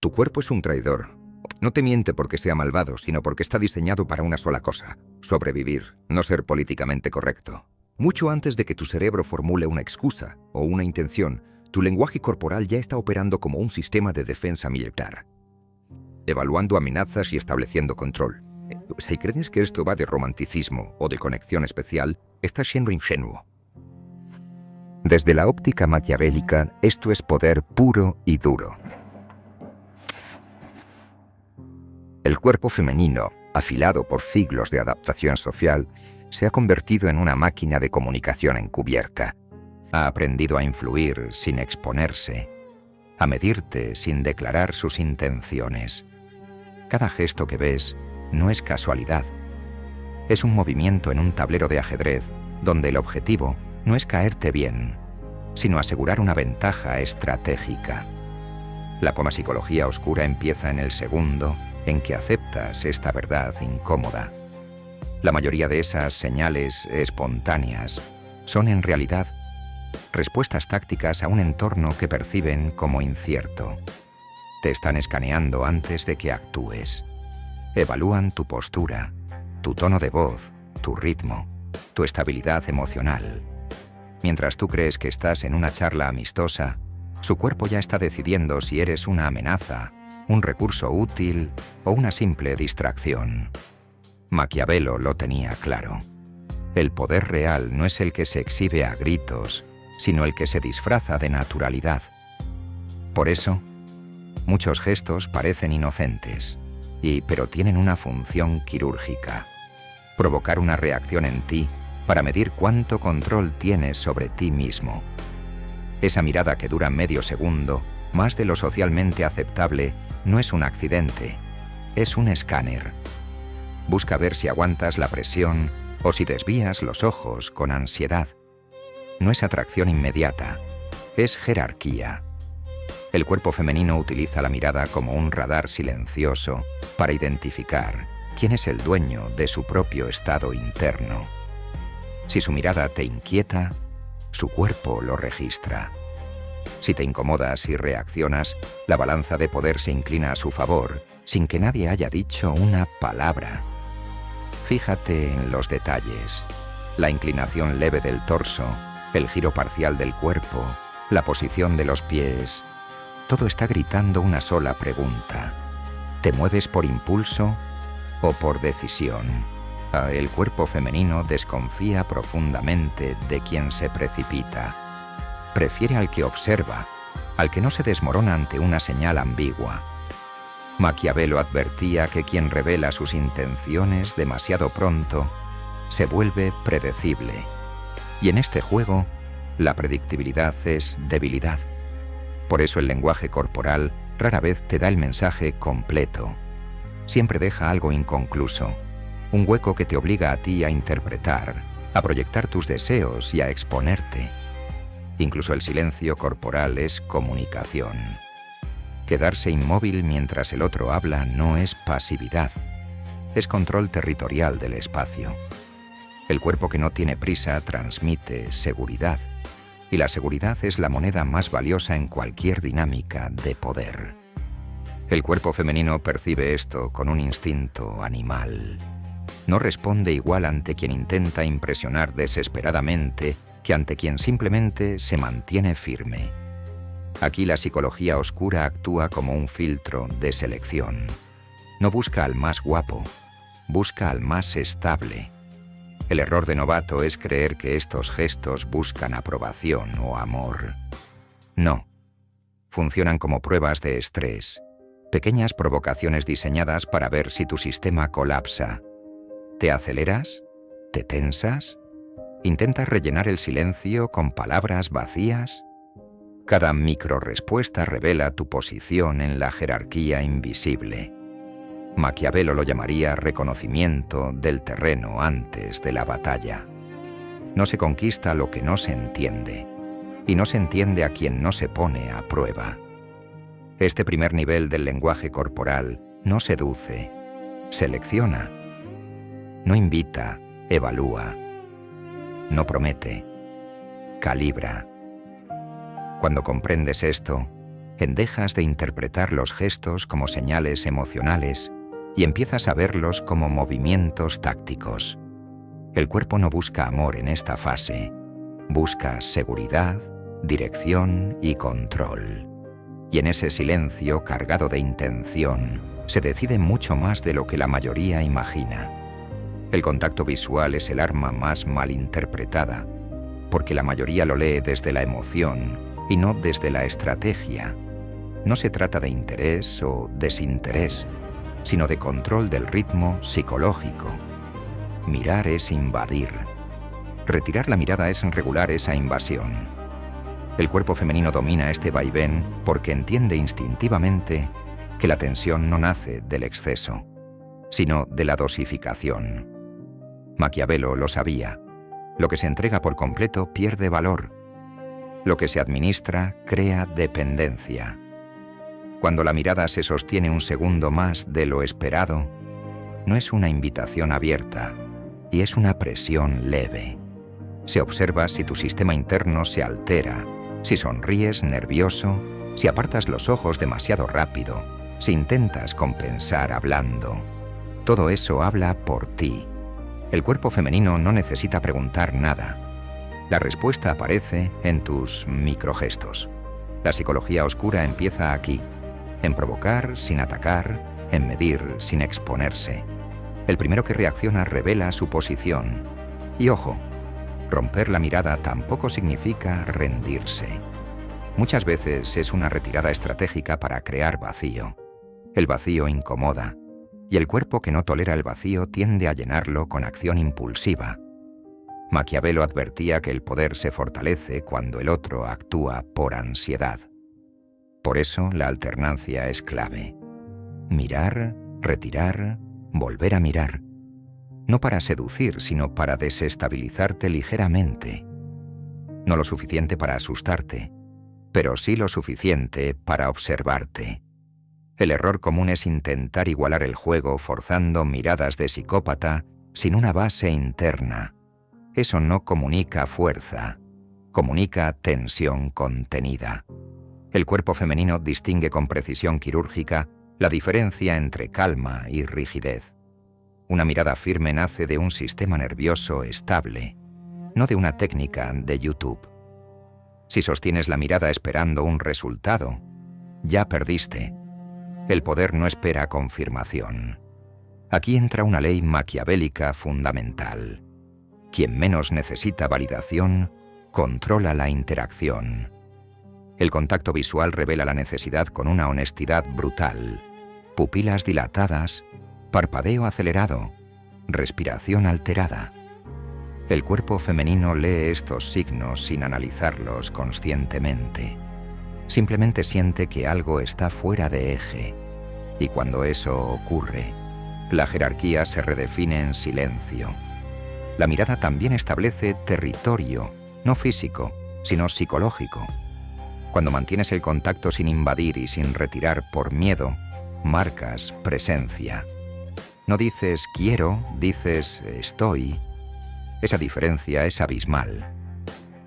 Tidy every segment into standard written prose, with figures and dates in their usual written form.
Tu cuerpo es un traidor. No te miente porque sea malvado, sino porque está diseñado para una sola cosa: sobrevivir, no ser políticamente correcto. Mucho antes de que tu cerebro formule una excusa o una intención, tu lenguaje corporal ya está operando como un sistema de defensa militar, evaluando amenazas y estableciendo control. Si crees que esto va de romanticismo o de conexión especial, estás siendo ingenuo. Desde la óptica maquiavélica, esto es poder puro y duro. El cuerpo femenino, afilado por siglos de adaptación social, se ha convertido en una máquina de comunicación encubierta. Ha aprendido a influir sin exponerse, a medirte sin declarar sus intenciones. Cada gesto que ves no es casualidad. Es un movimiento en un tablero de ajedrez donde el objetivo no es caerte bien, sino asegurar una ventaja estratégica. La psicología oscura empieza en el segundo en que aceptas esta verdad incómoda. La mayoría de esas señales espontáneas son en realidad respuestas tácticas a un entorno que perciben como incierto. Te están escaneando antes de que actúes. Evalúan tu postura, tu tono de voz, tu ritmo, tu estabilidad emocional. Mientras tú crees que estás en una charla amistosa, su cuerpo ya está decidiendo si eres una amenaza, un recurso útil o una simple distracción. Maquiavelo lo tenía claro. El poder real no es el que se exhibe a gritos, sino el que se disfraza de naturalidad. Por eso, muchos gestos parecen inocentes, pero tienen una función quirúrgica: provocar una reacción en ti para medir cuánto control tienes sobre ti mismo. Esa mirada que dura medio segundo, más de lo socialmente aceptable, no es un accidente, es un escáner. Busca ver si aguantas la presión o si desvías los ojos con ansiedad. No es atracción inmediata, es jerarquía. El cuerpo femenino utiliza la mirada como un radar silencioso para identificar quién es el dueño de su propio estado interno. Si su mirada te inquieta, su cuerpo lo registra. Si te incomodas y reaccionas, la balanza de poder se inclina a su favor, sin que nadie haya dicho una palabra. Fíjate en los detalles: la inclinación leve del torso, el giro parcial del cuerpo, la posición de los pies. Todo está gritando una sola pregunta: ¿te mueves por impulso o por decisión? El cuerpo femenino desconfía profundamente de quien se precipita. Prefiere al que observa, al que no se desmorona ante una señal ambigua. Maquiavelo advertía que quien revela sus intenciones demasiado pronto se vuelve predecible. Y en este juego, la predictibilidad es debilidad. Por eso el lenguaje corporal rara vez te da el mensaje completo. Siempre deja algo inconcluso, un hueco que te obliga a ti a interpretar, a proyectar tus deseos y a exponerte. Incluso el silencio corporal es comunicación. Quedarse inmóvil mientras el otro habla no es pasividad, es control territorial del espacio. El cuerpo que no tiene prisa transmite seguridad, y la seguridad es la moneda más valiosa en cualquier dinámica de poder. El cuerpo femenino percibe esto con un instinto animal. No responde igual ante quien intenta impresionar desesperadamente que ante quien simplemente se mantiene firme. Aquí la psicología oscura actúa como un filtro de selección. No busca al más guapo, busca al más estable. El error de novato es creer que estos gestos buscan aprobación o amor. No. Funcionan como pruebas de estrés, pequeñas provocaciones diseñadas para ver si tu sistema colapsa. ¿Te aceleras? ¿Te tensas? ¿Intentas rellenar el silencio con palabras vacías? Cada microrespuesta revela tu posición en la jerarquía invisible. Maquiavelo lo llamaría reconocimiento del terreno antes de la batalla. No se conquista lo que no se entiende, y no se entiende a quien no se pone a prueba. Este primer nivel del lenguaje corporal no seduce, selecciona. No invita, evalúa. No promete, calibra. Cuando comprendes esto, dejas de interpretar los gestos como señales emocionales y empiezas a verlos como movimientos tácticos. El cuerpo no busca amor en esta fase, busca seguridad, dirección y control. Y en ese silencio cargado de intención, se decide mucho más de lo que la mayoría imagina. El contacto visual es el arma más malinterpretada, porque la mayoría lo lee desde la emoción y no desde la estrategia. No se trata de interés o desinterés, sino de control del ritmo psicológico. Mirar es invadir. Retirar la mirada es regular esa invasión. El cuerpo femenino domina este vaivén porque entiende instintivamente que la tensión no nace del exceso, sino de la dosificación. Maquiavelo lo sabía. Lo que se entrega por completo pierde valor. Lo que se administra crea dependencia. Cuando la mirada se sostiene un segundo más de lo esperado, no es una invitación abierta, y es una presión leve. Se observa si tu sistema interno se altera, si sonríes nervioso, si apartas los ojos demasiado rápido, si intentas compensar hablando. Todo eso habla por ti. El cuerpo femenino no necesita preguntar nada. La respuesta aparece en tus microgestos. La psicología oscura empieza aquí, en provocar sin atacar, en medir sin exponerse. El primero que reacciona revela su posición. Y ojo, romper la mirada tampoco significa rendirse. Muchas veces es una retirada estratégica para crear vacío. El vacío incomoda, y el cuerpo que no tolera el vacío tiende a llenarlo con acción impulsiva. Maquiavelo advertía que el poder se fortalece cuando el otro actúa por ansiedad. Por eso la alternancia es clave. Mirar, retirar, volver a mirar. No para seducir, sino para desestabilizarte ligeramente. No lo suficiente para asustarte, pero sí lo suficiente para observarte. El error común es intentar igualar el juego forzando miradas de psicópata sin una base interna. Eso no comunica fuerza, comunica tensión contenida. El cuerpo femenino distingue con precisión quirúrgica la diferencia entre calma y rigidez. Una mirada firme nace de un sistema nervioso estable, no de una técnica de YouTube. Si sostienes la mirada esperando un resultado, ya perdiste. El poder no espera confirmación. Aquí entra una ley maquiavélica fundamental. Quien menos necesita validación, controla la interacción. El contacto visual revela la necesidad con una honestidad brutal. Pupilas dilatadas, parpadeo acelerado, respiración alterada. El cuerpo femenino lee estos signos sin analizarlos conscientemente. Simplemente siente que algo está fuera de eje. Y cuando eso ocurre, la jerarquía se redefine en silencio. La mirada también establece territorio, no físico, sino psicológico. Cuando mantienes el contacto sin invadir y sin retirar por miedo, marcas presencia. No dices quiero, dices estoy. Esa diferencia es abismal.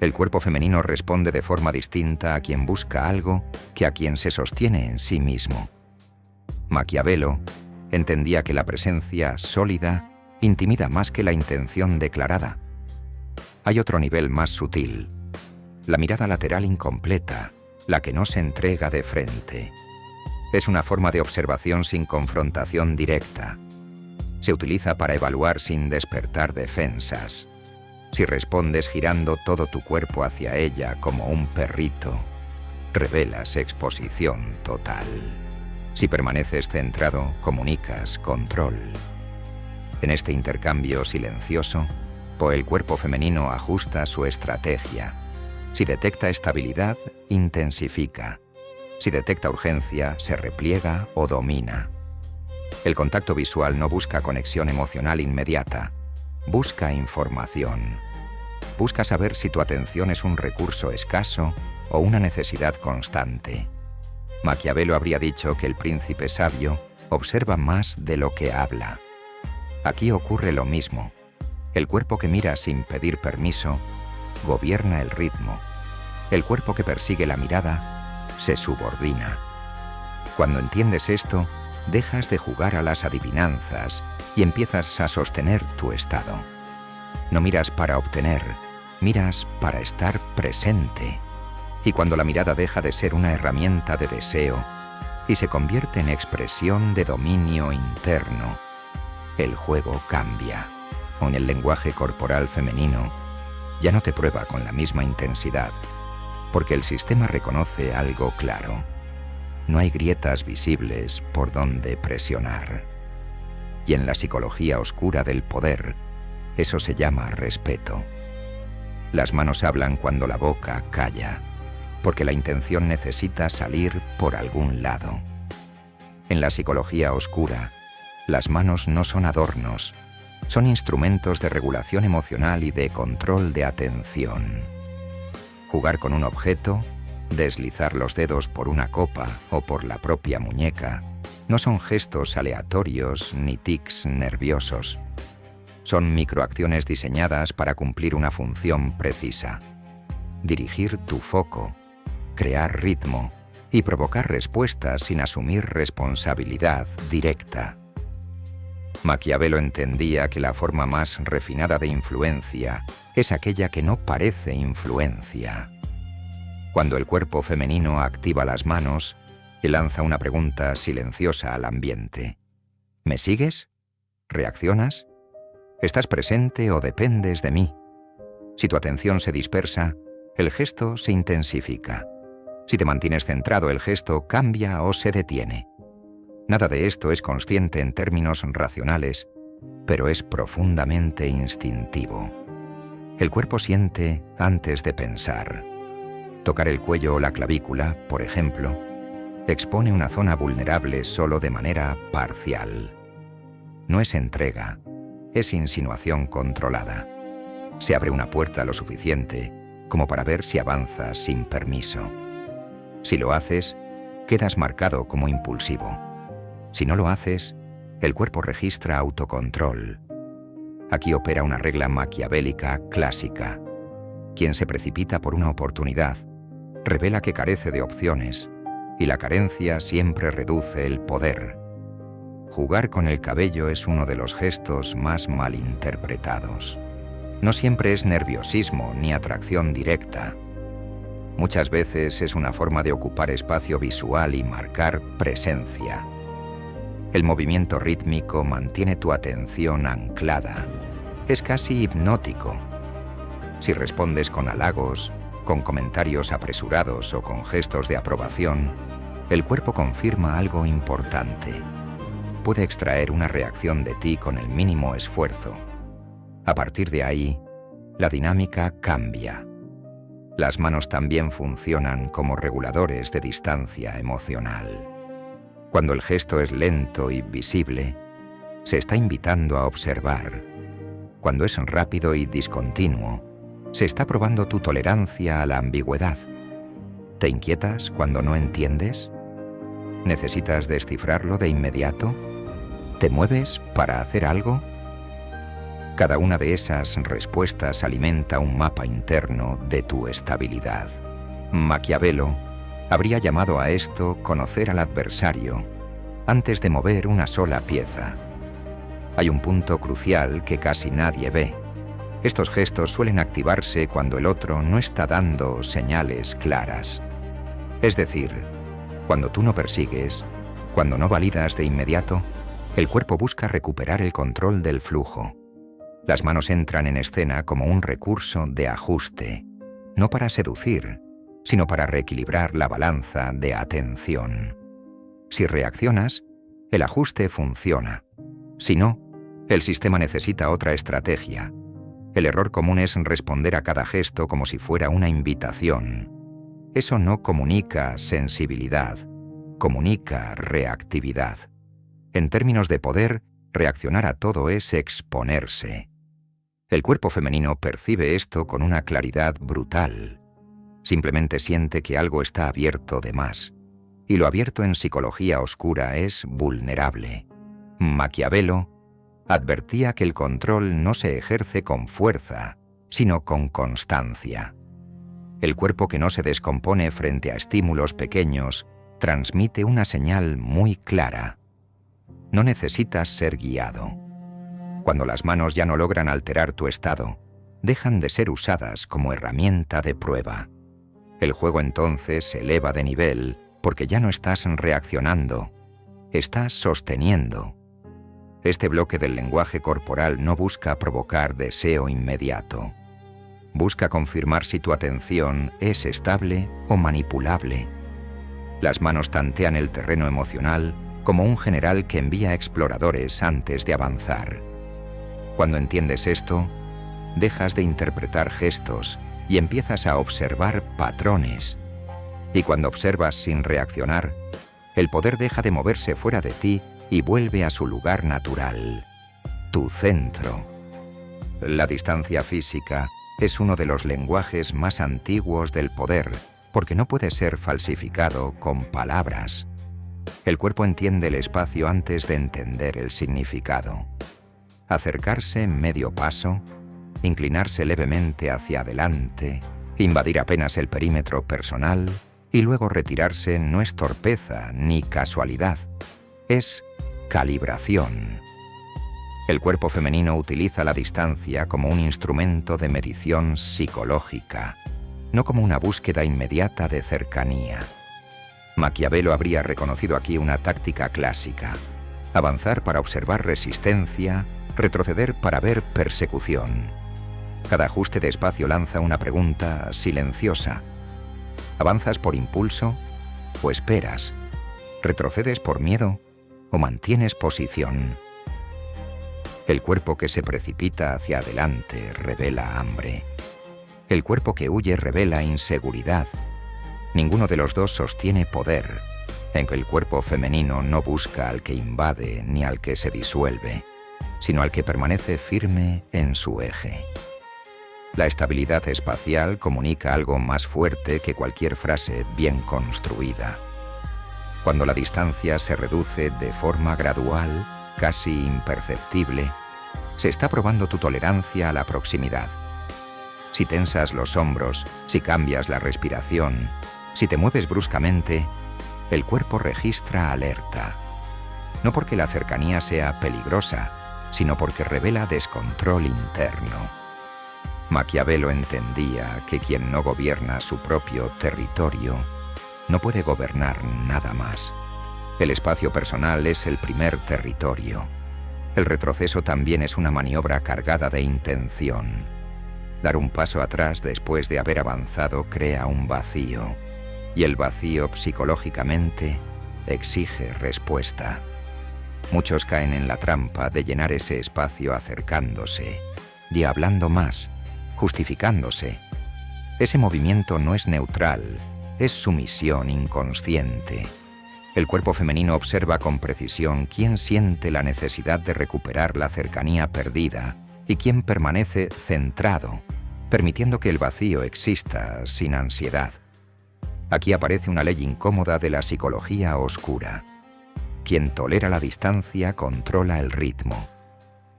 El cuerpo femenino responde de forma distinta a quien busca algo que a quien se sostiene en sí mismo. Maquiavelo entendía que la presencia sólida intimida más que la intención declarada. Hay otro nivel más sutil, la mirada lateral incompleta, la que no se entrega de frente. Es una forma de observación sin confrontación directa. Se utiliza para evaluar sin despertar defensas. Si respondes girando todo tu cuerpo hacia ella como un perrito, revelas exposición total. Si permaneces centrado, comunicas control. En este intercambio silencioso, el cuerpo femenino ajusta su estrategia. Si detecta estabilidad, intensifica. Si detecta urgencia, se repliega o domina. El contacto visual no busca conexión emocional inmediata. Busca información. Busca saber si tu atención es un recurso escaso o una necesidad constante. Maquiavelo habría dicho que el príncipe sabio observa más de lo que habla. Aquí ocurre lo mismo. El cuerpo que mira sin pedir permiso gobierna el ritmo. El cuerpo que persigue la mirada se subordina. Cuando entiendes esto, dejas de jugar a las adivinanzas y empiezas a sostener tu estado. No miras para obtener, miras para estar presente. Y cuando la mirada deja de ser una herramienta de deseo y se convierte en expresión de dominio interno, el juego cambia. O en el lenguaje corporal femenino, ya no te prueba con la misma intensidad, porque el sistema reconoce algo claro. No hay grietas visibles por donde presionar. Y en la psicología oscura del poder, eso se llama respeto. Las manos hablan cuando la boca calla, porque la intención necesita salir por algún lado. En la psicología oscura, las manos no son adornos, son instrumentos de regulación emocional y de control de atención. Jugar con un objeto, deslizar los dedos por una copa o por la propia muñeca, no son gestos aleatorios ni tics nerviosos. Son microacciones diseñadas para cumplir una función precisa. Dirigir tu foco, crear ritmo y provocar respuestas sin asumir responsabilidad directa. Maquiavelo entendía que la forma más refinada de influencia es aquella que no parece influencia. Cuando el cuerpo femenino activa las manos, él lanza una pregunta silenciosa al ambiente. ¿Me sigues? ¿Reaccionas? ¿Estás presente o dependes de mí? Si tu atención se dispersa, el gesto se intensifica. Si te mantienes centrado, el gesto cambia o se detiene. Nada de esto es consciente en términos racionales, pero es profundamente instintivo. El cuerpo siente antes de pensar. Tocar el cuello o la clavícula, por ejemplo, expone una zona vulnerable solo de manera parcial. No es entrega, es insinuación controlada. Se abre una puerta lo suficiente como para ver si avanzas sin permiso. Si lo haces, quedas marcado como impulsivo. Si no lo haces, el cuerpo registra autocontrol. Aquí opera una regla maquiavélica clásica. Quien se precipita por una oportunidad revela que carece de opciones, y la carencia siempre reduce el poder. Jugar con el cabello es uno de los gestos más malinterpretados. No siempre es nerviosismo ni atracción directa. Muchas veces es una forma de ocupar espacio visual y marcar presencia. El movimiento rítmico mantiene tu atención anclada. Es casi hipnótico. Si respondes con halagos, con comentarios apresurados o con gestos de aprobación, el cuerpo confirma algo importante. Puede extraer una reacción de ti con el mínimo esfuerzo. A partir de ahí, la dinámica cambia. Las manos también funcionan como reguladores de distancia emocional. Cuando el gesto es lento y visible, se está invitando a observar. Cuando es rápido y discontinuo, se está probando tu tolerancia a la ambigüedad. ¿Te inquietas cuando no entiendes? ¿Necesitas descifrarlo de inmediato? ¿Te mueves para hacer algo? Cada una de esas respuestas alimenta un mapa interno de tu estabilidad. Maquiavelo habría llamado a esto conocer al adversario antes de mover una sola pieza. Hay un punto crucial que casi nadie ve. Estos gestos suelen activarse cuando el otro no está dando señales claras. Es decir, cuando tú no persigues, cuando no validas de inmediato, el cuerpo busca recuperar el control del flujo. Las manos entran en escena como un recurso de ajuste, no para seducir, sino para reequilibrar la balanza de atención. Si reaccionas, el ajuste funciona. Si no, el sistema necesita otra estrategia. El error común es responder a cada gesto como si fuera una invitación. Eso no comunica sensibilidad, comunica reactividad. En términos de poder, reaccionar a todo es exponerse. El cuerpo femenino percibe esto con una claridad brutal. Simplemente siente que algo está abierto de más. Y lo abierto en psicología oscura es vulnerable. Maquiavelo advertía que el control no se ejerce con fuerza, sino con constancia. El cuerpo que no se descompone frente a estímulos pequeños transmite una señal muy clara. No necesitas ser guiado. Cuando las manos ya no logran alterar tu estado, dejan de ser usadas como herramienta de prueba. El juego entonces se eleva de nivel porque ya no estás reaccionando, estás sosteniendo. Este bloque del lenguaje corporal no busca provocar deseo inmediato. Busca confirmar si tu atención es estable o manipulable. Las manos tantean el terreno emocional como un general que envía exploradores antes de avanzar. Cuando entiendes esto, dejas de interpretar gestos y empiezas a observar patrones. Y cuando observas sin reaccionar, el poder deja de moverse fuera de ti y vuelve a su lugar natural, tu centro. La distancia física es uno de los lenguajes más antiguos del poder, porque no puede ser falsificado con palabras. El cuerpo entiende el espacio antes de entender el significado. Acercarse medio paso, inclinarse levemente hacia adelante, invadir apenas el perímetro personal y luego retirarse no es torpeza ni casualidad, es calibración. El cuerpo femenino utiliza la distancia como un instrumento de medición psicológica, no como una búsqueda inmediata de cercanía. Maquiavelo habría reconocido aquí una táctica clásica: avanzar para observar resistencia, retroceder para ver persecución. Cada ajuste de espacio lanza una pregunta silenciosa. ¿Avanzas por impulso o esperas? ¿Retrocedes por miedo o mantienes posición? El cuerpo que se precipita hacia adelante revela hambre. El cuerpo que huye revela inseguridad. Ninguno de los dos sostiene poder, en que el cuerpo femenino no busca al que invade ni al que se disuelve, sino al que permanece firme en su eje. La estabilidad espacial comunica algo más fuerte que cualquier frase bien construida. Cuando la distancia se reduce de forma gradual, casi imperceptible, se está probando tu tolerancia a la proximidad. Si tensas los hombros, si cambias la respiración, si te mueves bruscamente, el cuerpo registra alerta. No porque la cercanía sea peligrosa, sino porque revela descontrol interno. Maquiavelo entendía que quien no gobierna su propio territorio no puede gobernar nada más. El espacio personal es el primer territorio. El retroceso también es una maniobra cargada de intención. Dar un paso atrás después de haber avanzado crea un vacío, y el vacío psicológicamente exige respuesta. Muchos caen en la trampa de llenar ese espacio acercándose y hablando más, justificándose. Ese movimiento no es neutral, es sumisión inconsciente. El cuerpo femenino observa con precisión quién siente la necesidad de recuperar la cercanía perdida y quién permanece centrado, permitiendo que el vacío exista sin ansiedad. Aquí aparece una ley incómoda de la psicología oscura. Quien tolera la distancia controla el ritmo.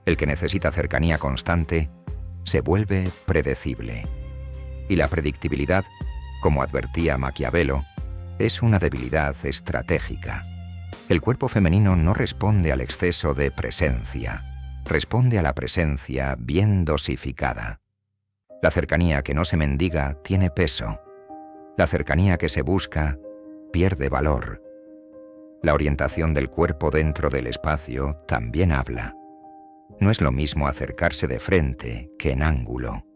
El que necesita cercanía constante se vuelve predecible. Y la predictibilidad, como advertía Maquiavelo, es una debilidad estratégica. El cuerpo femenino no responde al exceso de presencia, responde a la presencia bien dosificada. La cercanía que no se mendiga tiene peso. La cercanía que se busca pierde valor. La orientación del cuerpo dentro del espacio también habla. No es lo mismo acercarse de frente que en ángulo.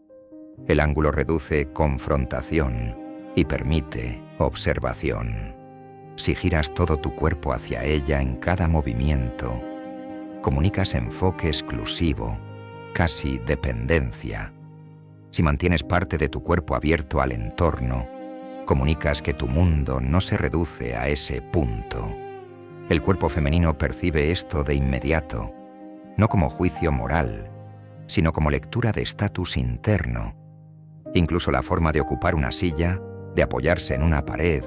El ángulo reduce confrontación y permite observación. Si giras todo tu cuerpo hacia ella en cada movimiento, comunicas enfoque exclusivo, casi dependencia. Si mantienes parte de tu cuerpo abierto al entorno, comunicas que tu mundo no se reduce a ese punto. El cuerpo femenino percibe esto de inmediato, no como juicio moral, sino como lectura de estatus interno. Incluso la forma de ocupar una silla, de apoyarse en una pared,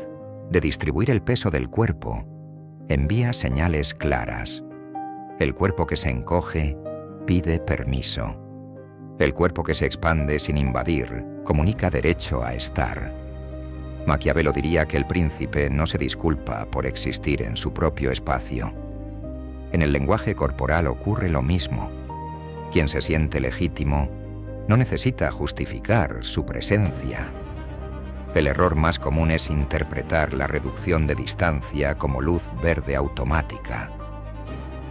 de distribuir el peso del cuerpo, envía señales claras. El cuerpo que se encoge pide permiso. El cuerpo que se expande sin invadir comunica derecho a estar. Maquiavelo diría que el príncipe no se disculpa por existir en su propio espacio. En el lenguaje corporal ocurre lo mismo. Quien se siente legítimo no necesita justificar su presencia. El error más común es interpretar la reducción de distancia como luz verde automática.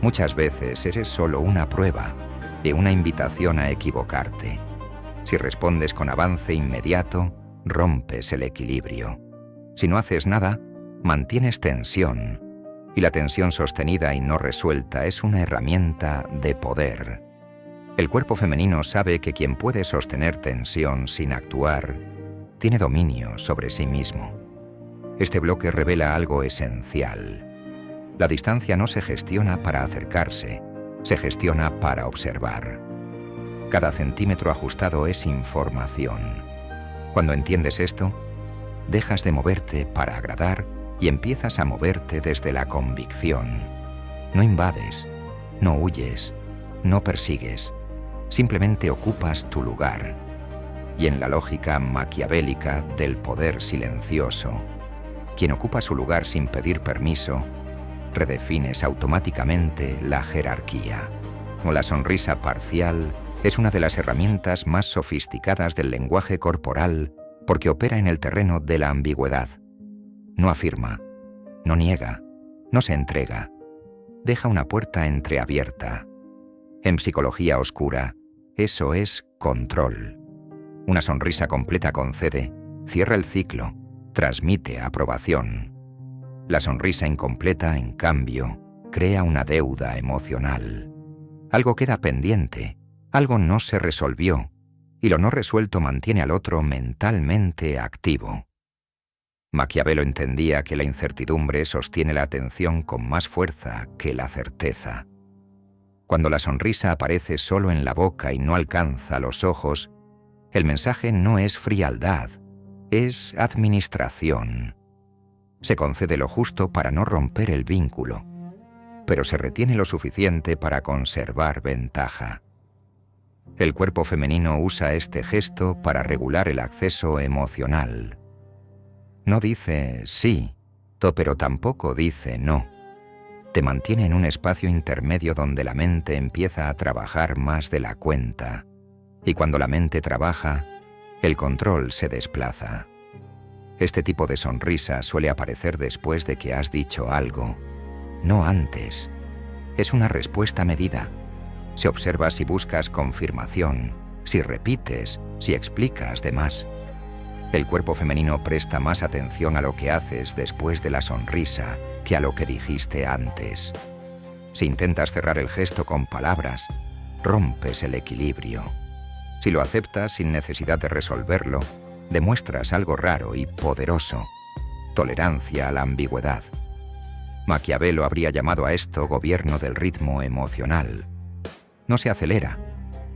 Muchas veces eres solo una prueba y una invitación a equivocarte. Si respondes con avance inmediato, rompes el equilibrio. Si no haces nada, mantienes tensión. Y la tensión sostenida y no resuelta es una herramienta de poder. El cuerpo femenino sabe que quien puede sostener tensión sin actuar, tiene dominio sobre sí mismo. Este bloque revela algo esencial. La distancia no se gestiona para acercarse, se gestiona para observar. Cada centímetro ajustado es información. Cuando entiendes esto, dejas de moverte para agradar y empiezas a moverte desde la convicción. No invades, no huyes, no persigues, simplemente ocupas tu lugar. Y en la lógica maquiavélica del poder silencioso, quien ocupa su lugar sin pedir permiso, redefines automáticamente la jerarquía. O la sonrisa parcial es una de las herramientas más sofisticadas del lenguaje corporal porque opera en el terreno de la ambigüedad. No afirma, no niega, no se entrega. Deja una puerta entreabierta. En psicología oscura, eso es control. Una sonrisa completa concede, cierra el ciclo, transmite aprobación. La sonrisa incompleta, en cambio, crea una deuda emocional. Algo queda pendiente, algo no se resolvió, y lo no resuelto mantiene al otro mentalmente activo. Maquiavelo entendía que la incertidumbre sostiene la atención con más fuerza que la certeza. Cuando la sonrisa aparece solo en la boca y no alcanza los ojos, el mensaje no es frialdad, es administración. Se concede lo justo para no romper el vínculo, pero se retiene lo suficiente para conservar ventaja. El cuerpo femenino usa este gesto para regular el acceso emocional. No dice sí, pero tampoco dice no. Te mantiene en un espacio intermedio donde la mente empieza a trabajar más de la cuenta. Y cuando la mente trabaja, el control se desplaza. Este tipo de sonrisa suele aparecer después de que has dicho algo, no antes. Es una respuesta medida. Se observa si buscas confirmación, si repites, si explicas de más. El cuerpo femenino presta más atención a lo que haces después de la sonrisa que a lo que dijiste antes. Si intentas cerrar el gesto con palabras, rompes el equilibrio. Si lo aceptas sin necesidad de resolverlo, demuestras algo raro y poderoso, tolerancia a la ambigüedad. Maquiavelo habría llamado a esto gobierno del ritmo emocional. No se acelera,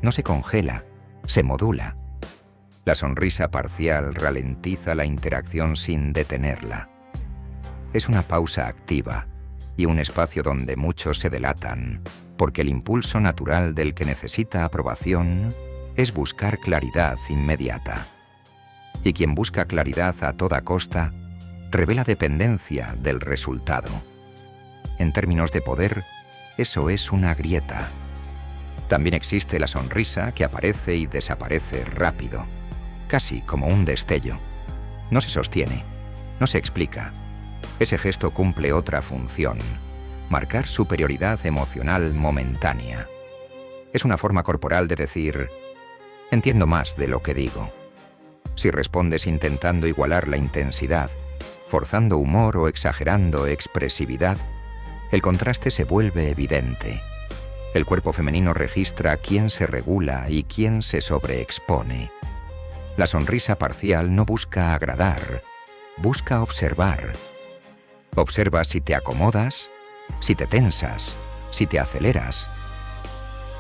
no se congela, se modula. La sonrisa parcial ralentiza la interacción sin detenerla. Es una pausa activa y un espacio donde muchos se delatan, porque el impulso natural del que necesita aprobación es buscar claridad inmediata. Y quien busca claridad a toda costa, revela dependencia del resultado. En términos de poder, eso es una grieta. También existe la sonrisa que aparece y desaparece rápido, casi como un destello. No se sostiene, no se explica. Ese gesto cumple otra función, marcar superioridad emocional momentánea. Es una forma corporal de decir, entiendo más de lo que digo. Si respondes intentando igualar la intensidad, forzando humor o exagerando expresividad, el contraste se vuelve evidente. El cuerpo femenino registra quién se regula y quién se sobreexpone. La sonrisa parcial no busca agradar, busca observar. Observa si te acomodas, si te tensas, si te aceleras.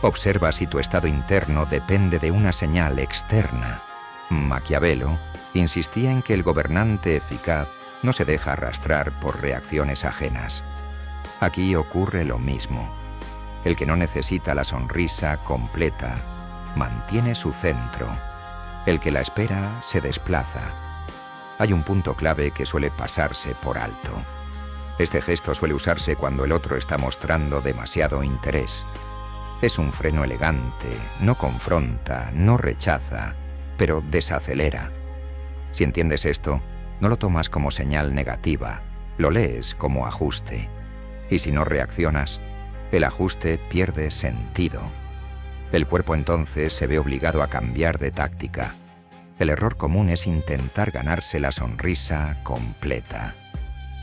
Observa si tu estado interno depende de una señal externa. Maquiavelo insistía en que el gobernante eficaz no se deja arrastrar por reacciones ajenas. Aquí ocurre lo mismo. El que no necesita la sonrisa completa mantiene su centro. El que la espera se desplaza. Hay un punto clave que suele pasarse por alto. Este gesto suele usarse cuando el otro está mostrando demasiado interés. Es un freno elegante, no confronta, no rechaza, pero desacelera. Si entiendes esto, no lo tomas como señal negativa, lo lees como ajuste. Y si no reaccionas, el ajuste pierde sentido. El cuerpo entonces se ve obligado a cambiar de táctica. El error común es intentar ganarse la sonrisa completa.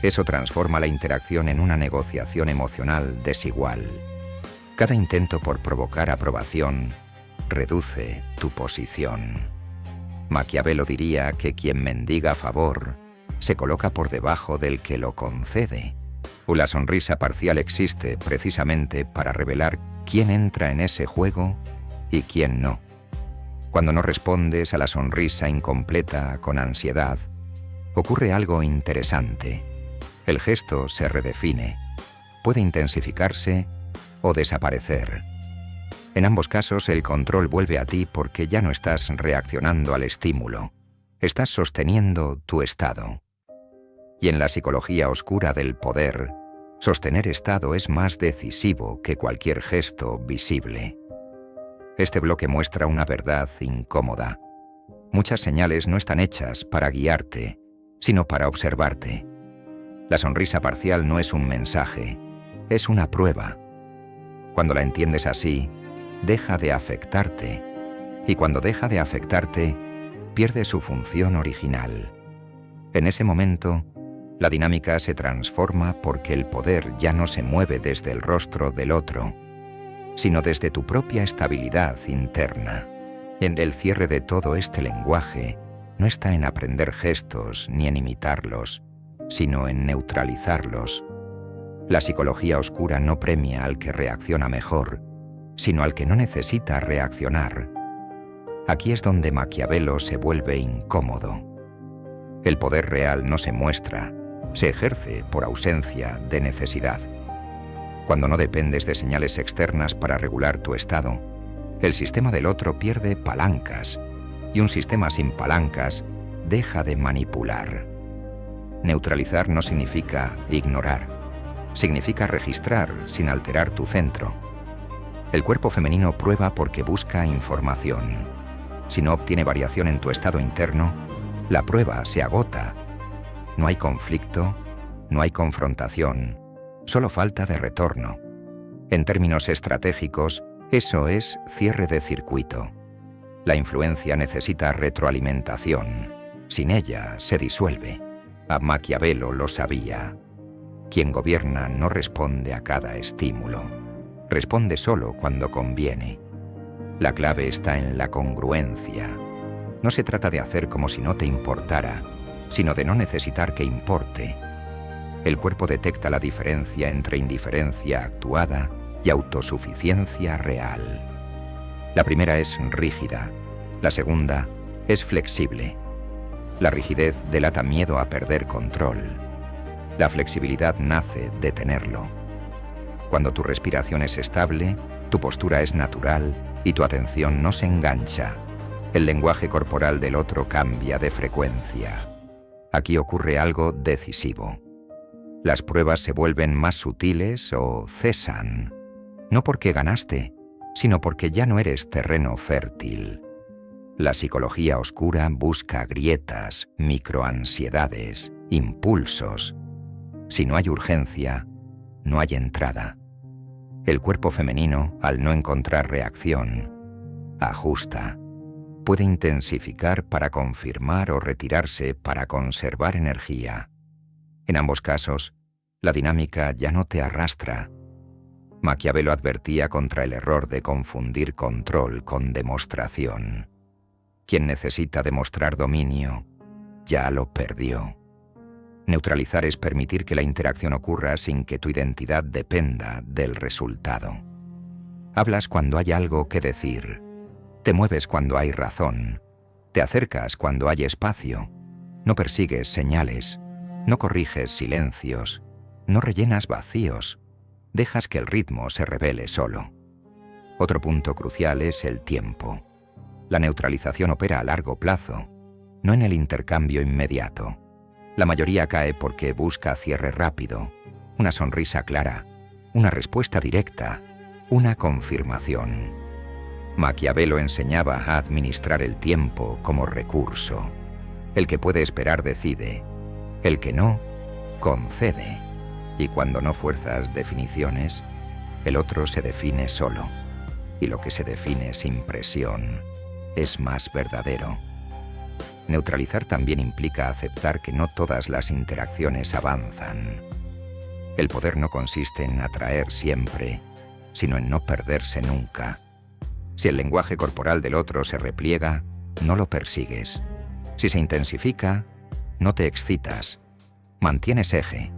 Eso transforma la interacción en una negociación emocional desigual. Cada intento por provocar aprobación reduce tu posición. Maquiavelo diría que quien mendiga favor se coloca por debajo del que lo concede. La sonrisa parcial existe precisamente para revelar quién entra en ese juego y quién no. Cuando no respondes a la sonrisa incompleta con ansiedad, ocurre algo interesante. El gesto se redefine, puede intensificarse o desaparecer. En ambos casos el control vuelve a ti porque ya no estás reaccionando al estímulo, estás sosteniendo tu estado. Y en la psicología oscura del poder, sostener estado es más decisivo que cualquier gesto visible. Este bloque muestra una verdad incómoda. Muchas señales no están hechas para guiarte, sino para observarte. La sonrisa parcial no es un mensaje, es una prueba. Cuando la entiendes así, deja de afectarte, y cuando deja de afectarte, pierde su función original. En ese momento, la dinámica se transforma porque el poder ya no se mueve desde el rostro del otro, sino desde tu propia estabilidad interna. En el cierre de todo este lenguaje no está en aprender gestos ni en imitarlos, sino en neutralizarlos. La psicología oscura no premia al que reacciona mejor, sino al que no necesita reaccionar. Aquí es donde Maquiavelo se vuelve incómodo. El poder real no se muestra, se ejerce por ausencia de necesidad. Cuando no dependes de señales externas para regular tu estado, el sistema del otro pierde palancas, y un sistema sin palancas deja de manipular. Neutralizar no significa ignorar, significa registrar sin alterar tu centro. El cuerpo femenino prueba porque busca información. Si no obtiene variación en tu estado interno, la prueba se agota. No hay conflicto, no hay confrontación, solo falta de retorno. En términos estratégicos, eso es cierre de circuito. La influencia necesita retroalimentación. Sin ella, se disuelve. A Maquiavelo lo sabía. Quien gobierna no responde a cada estímulo. Responde solo cuando conviene. La clave está en la congruencia. No se trata de hacer como si no te importara, sino de no necesitar que importe. El cuerpo detecta la diferencia entre indiferencia actuada y autosuficiencia real. La primera es rígida, la segunda es flexible. La rigidez delata miedo a perder control. La flexibilidad nace de tenerlo. Cuando tu respiración es estable, tu postura es natural y tu atención no se engancha. El lenguaje corporal del otro cambia de frecuencia. Aquí ocurre algo decisivo. Las pruebas se vuelven más sutiles o cesan, no porque ganaste, sino porque ya no eres terreno fértil. La psicología oscura busca grietas, microansiedades, impulsos. Si no hay urgencia, no hay entrada. El cuerpo femenino, al no encontrar reacción, ajusta. Puede intensificar para confirmar o retirarse para conservar energía. En ambos casos, la dinámica ya no te arrastra. Maquiavelo advertía contra el error de confundir control con demostración. Quien necesita demostrar dominio, ya lo perdió. Neutralizar es permitir que la interacción ocurra sin que tu identidad dependa del resultado. Hablas cuando hay algo que decir. Te mueves cuando hay razón. Te acercas cuando hay espacio. No persigues señales. No corriges silencios. No rellenas vacíos. Dejas que el ritmo se revele solo. Otro punto crucial es el tiempo. La neutralización opera a largo plazo, no en el intercambio inmediato. La mayoría cae porque busca cierre rápido, una sonrisa clara, una respuesta directa, una confirmación. Maquiavelo enseñaba a administrar el tiempo como recurso. El que puede esperar decide, el que no, concede. Y cuando no fuerzas definiciones, el otro se define solo. Y lo que se define sin presión es más verdadero. Neutralizar también implica aceptar que no todas las interacciones avanzan. El poder no consiste en atraer siempre, sino en no perderse nunca. Si el lenguaje corporal del otro se repliega, no lo persigues. Si se intensifica, no te excitas. Mantienes eje.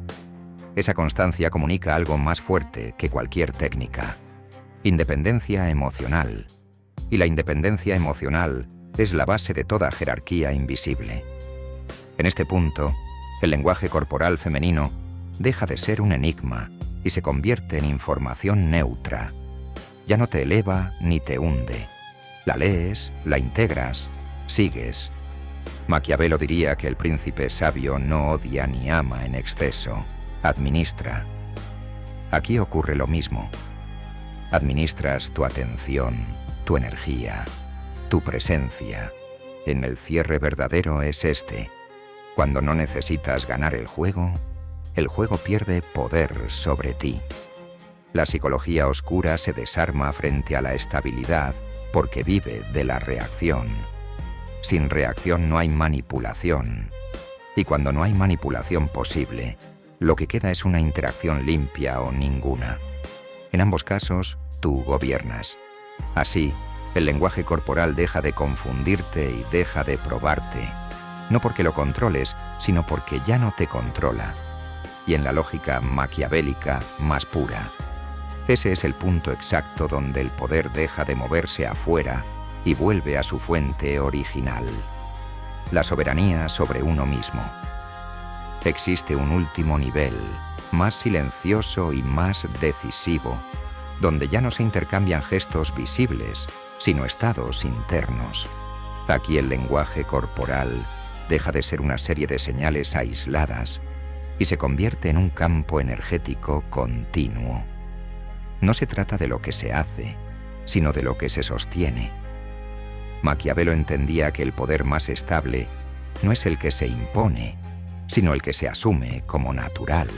Esa constancia comunica algo más fuerte que cualquier técnica. Independencia emocional. Y la independencia emocional es la base de toda jerarquía invisible. En este punto, el lenguaje corporal femenino deja de ser un enigma y se convierte en información neutra. Ya no te eleva ni te hunde. La lees, la integras, sigues. Maquiavelo diría que el príncipe sabio no odia ni ama en exceso, administra. Aquí ocurre lo mismo. Administras tu atención, tu energía, tu presencia. En el cierre verdadero es este. Cuando no necesitas ganar el juego pierde poder sobre ti. La psicología oscura se desarma frente a la estabilidad porque vive de la reacción. Sin reacción no hay manipulación. Y cuando no hay manipulación posible, lo que queda es una interacción limpia o ninguna. En ambos casos, tú gobiernas. Así, el lenguaje corporal deja de confundirte y deja de probarte. No porque lo controles, sino porque ya no te controla. Y en la lógica maquiavélica más pura. Ese es el punto exacto donde el poder deja de moverse afuera y vuelve a su fuente original. La soberanía sobre uno mismo. Existe un último nivel, más silencioso y más decisivo, donde ya no se intercambian gestos visibles, sino estados internos. Aquí el lenguaje corporal deja de ser una serie de señales aisladas y se convierte en un campo energético continuo. No se trata de lo que se hace, sino de lo que se sostiene. Maquiavelo entendía que el poder más estable no es el que se impone, sino el que se asume como natural.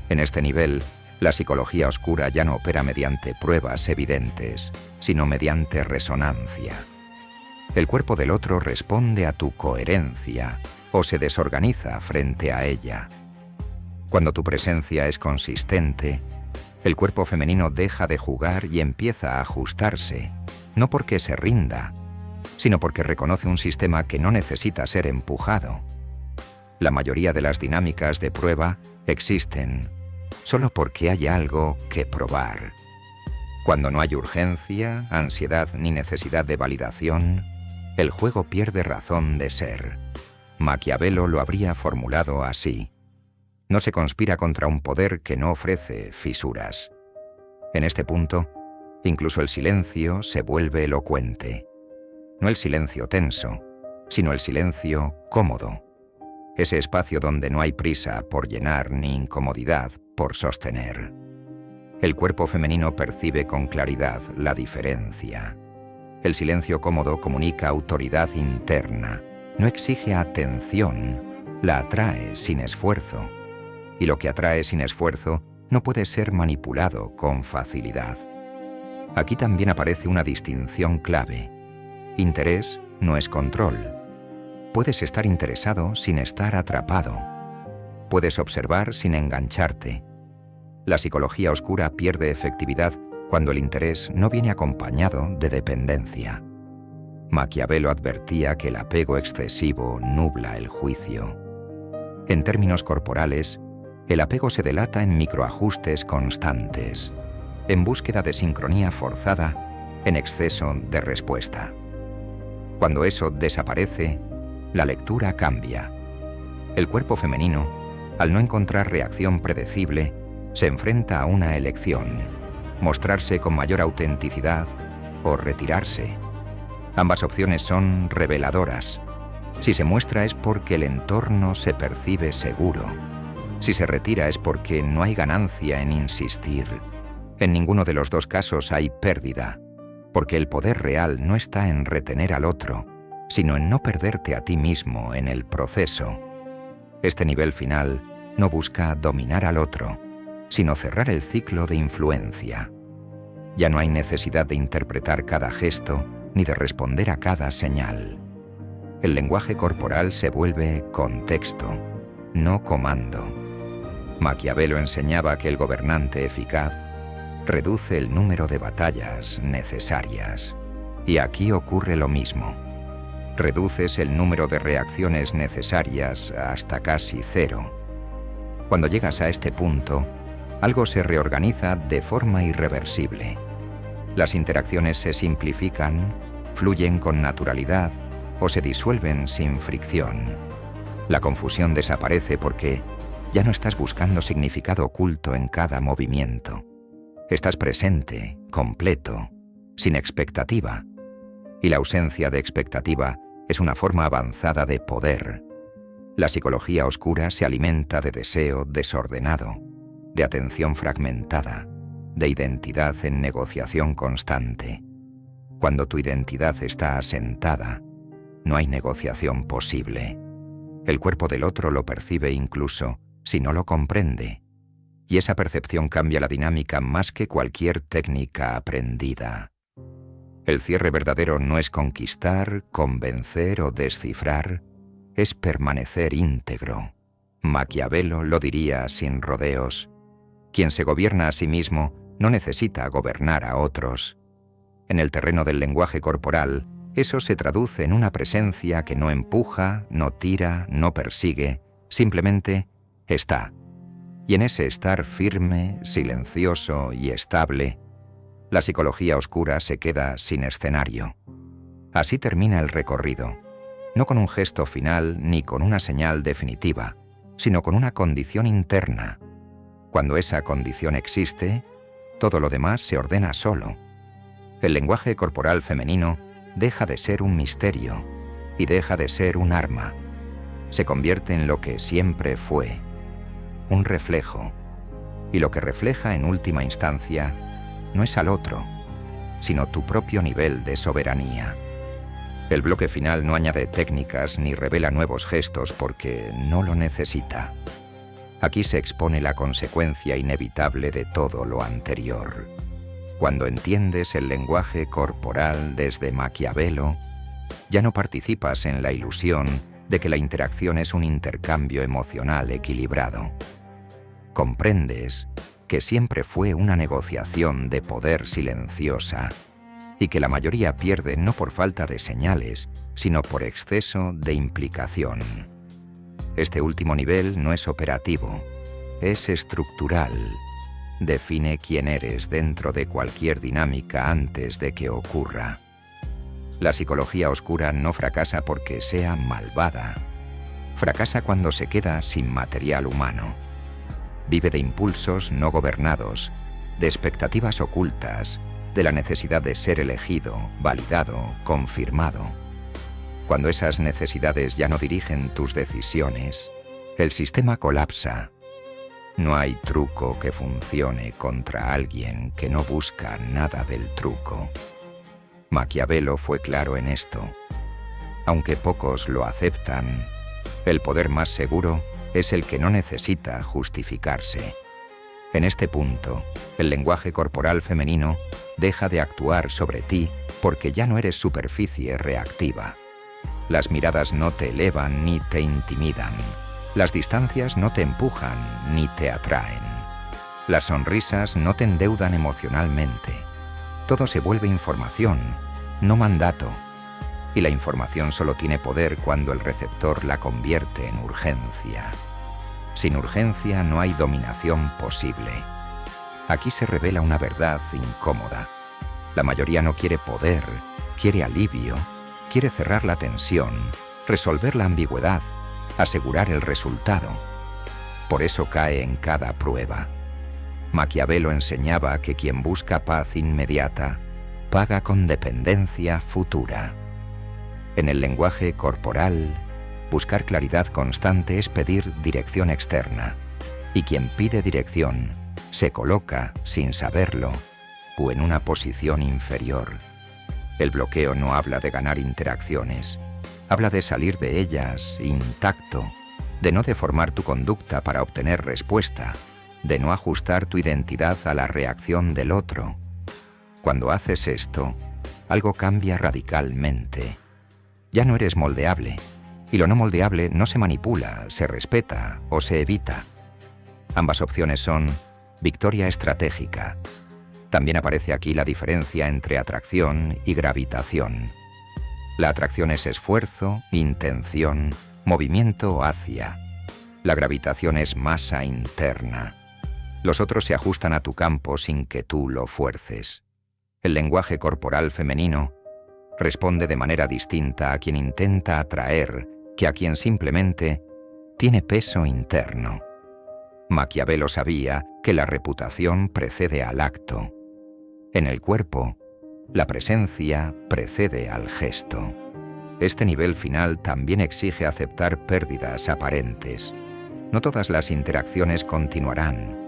En este nivel, la psicología oscura ya no opera mediante pruebas evidentes, sino mediante resonancia. El cuerpo del otro responde a tu coherencia o se desorganiza frente a ella. Cuando tu presencia es consistente, el cuerpo femenino deja de jugar y empieza a ajustarse, no porque se rinda, sino porque reconoce un sistema que no necesita ser empujado. La mayoría de las dinámicas de prueba existen solo porque hay algo que probar. Cuando no hay urgencia, ansiedad ni necesidad de validación, el juego pierde razón de ser. Maquiavelo lo habría formulado así: no se conspira contra un poder que no ofrece fisuras. En este punto, incluso el silencio se vuelve elocuente. No el silencio tenso, sino el silencio cómodo. Ese espacio donde no hay prisa por llenar ni incomodidad por sostener. El cuerpo femenino percibe con claridad la diferencia. El silencio cómodo comunica autoridad interna, no exige atención, la atrae sin esfuerzo. Y lo que atrae sin esfuerzo no puede ser manipulado con facilidad. Aquí también aparece una distinción clave. Interés no es control. Puedes estar interesado sin estar atrapado. Puedes observar sin engancharte. La psicología oscura pierde efectividad cuando el interés no viene acompañado de dependencia. Maquiavelo advertía que el apego excesivo nubla el juicio. En términos corporales, el apego se delata en microajustes constantes, en búsqueda de sincronía forzada, en exceso de respuesta. Cuando eso desaparece, la lectura cambia. El cuerpo femenino, al no encontrar reacción predecible, se enfrenta a una elección: mostrarse con mayor autenticidad o retirarse. Ambas opciones son reveladoras. Si se muestra es porque el entorno se percibe seguro. Si se retira es porque no hay ganancia en insistir. En ninguno de los dos casos hay pérdida, porque el poder real no está en retener al otro, sino en no perderte a ti mismo en el proceso. Este nivel final no busca dominar al otro, sino cerrar el ciclo de influencia. Ya no hay necesidad de interpretar cada gesto ni de responder a cada señal. El lenguaje corporal se vuelve contexto, no comando. Maquiavelo enseñaba que el gobernante eficaz reduce el número de batallas necesarias. Y aquí ocurre lo mismo. Reduces el número de reacciones necesarias hasta casi cero. Cuando llegas a este punto, algo se reorganiza de forma irreversible. Las interacciones se simplifican, fluyen con naturalidad o se disuelven sin fricción. La confusión desaparece porque ya no estás buscando significado oculto en cada movimiento. Estás presente, completo, sin expectativa. Y la ausencia de expectativa es una forma avanzada de poder. La psicología oscura se alimenta de deseo desordenado, de atención fragmentada, de identidad en negociación constante. Cuando tu identidad está asentada, no hay negociación posible. El cuerpo del otro lo percibe incluso si no lo comprende, y esa percepción cambia la dinámica más que cualquier técnica aprendida. El cierre verdadero no es conquistar, convencer o descifrar, es permanecer íntegro. Maquiavelo lo diría sin rodeos: quien se gobierna a sí mismo no necesita gobernar a otros. En el terreno del lenguaje corporal, eso se traduce en una presencia que no empuja, no tira, no persigue, simplemente está. Y en ese estar firme, silencioso y estable, la psicología oscura se queda sin escenario. Así termina el recorrido, no con un gesto final ni con una señal definitiva, sino con una condición interna. Cuando esa condición existe, todo lo demás se ordena solo. El lenguaje corporal femenino deja de ser un misterio y deja de ser un arma. Se convierte en lo que siempre fue, un reflejo. Y lo que refleja en última instancia no es al otro, sino tu propio nivel de soberanía. El bloque final no añade técnicas ni revela nuevos gestos porque no lo necesita. Aquí se expone la consecuencia inevitable de todo lo anterior. Cuando entiendes el lenguaje corporal desde Maquiavelo, ya no participas en la ilusión de que la interacción es un intercambio emocional equilibrado. Comprendes que siempre fue una negociación de poder silenciosa y que la mayoría pierde no por falta de señales, sino por exceso de implicación. Este último nivel no es operativo, es estructural. Define quién eres dentro de cualquier dinámica antes de que ocurra. La psicología oscura no fracasa porque sea malvada. Fracasa cuando se queda sin material humano. Vive de impulsos no gobernados, de expectativas ocultas, de la necesidad de ser elegido, validado, confirmado. Cuando esas necesidades ya no dirigen tus decisiones, el sistema colapsa. No hay truco que funcione contra alguien que no busca nada del truco. Maquiavelo fue claro en esto. Aunque pocos lo aceptan, el poder más seguro es el que no necesita justificarse. En este punto, el lenguaje corporal femenino deja de actuar sobre ti porque ya no eres superficie reactiva. Las miradas no te elevan ni te intimidan. Las distancias no te empujan ni te atraen. Las sonrisas no te endeudan emocionalmente. Todo se vuelve información, no mandato. Y la información solo tiene poder cuando el receptor la convierte en urgencia. Sin urgencia no hay dominación posible. Aquí se revela una verdad incómoda. La mayoría no quiere poder, quiere alivio, quiere cerrar la tensión, resolver la ambigüedad, asegurar el resultado. Por eso cae en cada prueba. Maquiavelo enseñaba que quien busca paz inmediata paga con dependencia futura. En el lenguaje corporal, buscar claridad constante es pedir dirección externa, y quien pide dirección se coloca, sin saberlo, o en una posición inferior. El bloqueo no habla de ganar interacciones, habla de salir de ellas intacto, de no deformar tu conducta para obtener respuesta, de no ajustar tu identidad a la reacción del otro. Cuando haces esto, algo cambia radicalmente. Ya no eres moldeable, y lo no moldeable no se manipula, se respeta o se evita. Ambas opciones son victoria estratégica. También aparece aquí la diferencia entre atracción y gravitación. La atracción es esfuerzo, intención, movimiento hacia. La gravitación es masa interna. Los otros se ajustan a tu campo sin que tú lo fuerces. El lenguaje corporal femenino responde de manera distinta a quien intenta atraer que a quien simplemente tiene peso interno. Maquiavelo sabía que la reputación precede al acto. En el cuerpo, la presencia precede al gesto. Este nivel final también exige aceptar pérdidas aparentes. No todas las interacciones continuarán.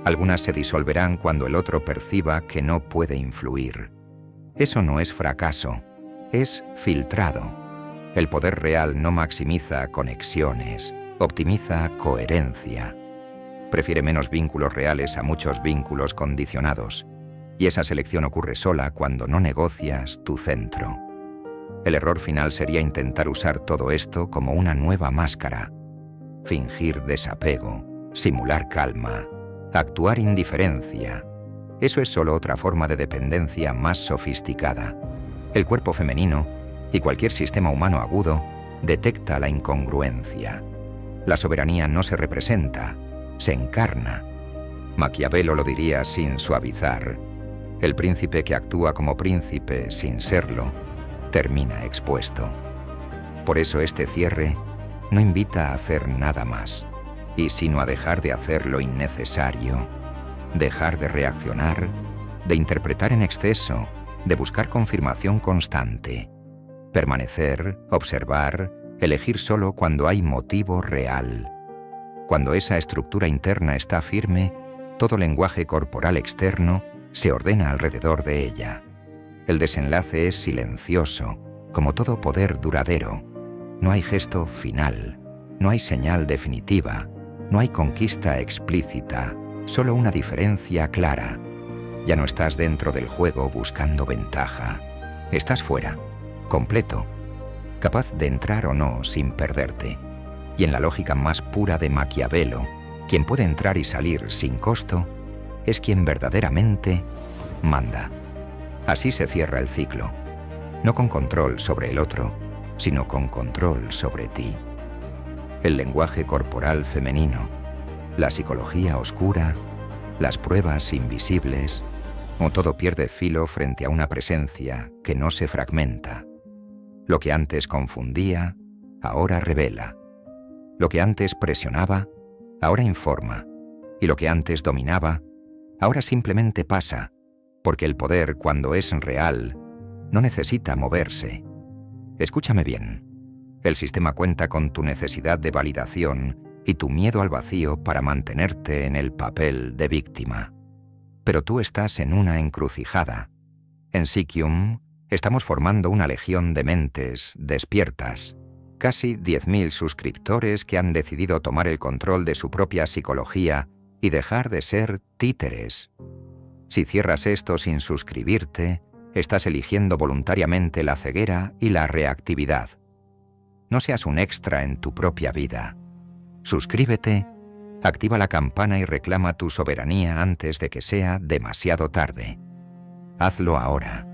Algunas se disolverán cuando el otro perciba que no puede influir. Eso no es fracaso, es filtrado. El poder real no maximiza conexiones, optimiza coherencia. Prefiere menos vínculos reales a muchos vínculos condicionados. Y esa selección ocurre sola cuando no negocias tu centro. El error final sería intentar usar todo esto como una nueva máscara. Fingir desapego, simular calma, actuar indiferencia. Eso es solo otra forma de dependencia más sofisticada. El cuerpo femenino, y cualquier sistema humano agudo, detecta la incongruencia. La soberanía no se representa, se encarna. Maquiavelo lo diría sin suavizar. El príncipe que actúa como príncipe sin serlo, termina expuesto. Por eso este cierre no invita a hacer nada más, y sino a dejar de hacer lo innecesario, dejar de reaccionar, de interpretar en exceso, de buscar confirmación constante, permanecer, observar, elegir solo cuando hay motivo real. Cuando esa estructura interna está firme, todo lenguaje corporal externo se ordena alrededor de ella. El desenlace es silencioso, como todo poder duradero. No hay gesto final, no hay señal definitiva, no hay conquista explícita, solo una diferencia clara. Ya no estás dentro del juego buscando ventaja. Estás fuera, completo, capaz de entrar o no sin perderte. Y en la lógica más pura de Maquiavelo, quien puede entrar y salir sin costo es quien verdaderamente manda. Así se cierra el ciclo, no con control sobre el otro, sino con control sobre ti. El lenguaje corporal femenino, la psicología oscura, las pruebas invisibles, o todo pierde filo frente a una presencia que no se fragmenta. Lo que antes confundía, ahora revela. Lo que antes presionaba, ahora informa. Y lo que antes dominaba, ahora simplemente pasa, porque el poder, cuando es real, no necesita moverse. Escúchame bien. El sistema cuenta con tu necesidad de validación y tu miedo al vacío para mantenerte en el papel de víctima. Pero tú estás en una encrucijada. En Sikium estamos formando una legión de mentes despiertas. Casi 10.000 suscriptores que han decidido tomar el control de su propia psicología y dejar de ser títeres. Si cierras esto sin suscribirte, estás eligiendo voluntariamente la ceguera y la reactividad. No seas un extra en tu propia vida. Suscríbete, activa la campana y reclama tu soberanía antes de que sea demasiado tarde. Hazlo ahora.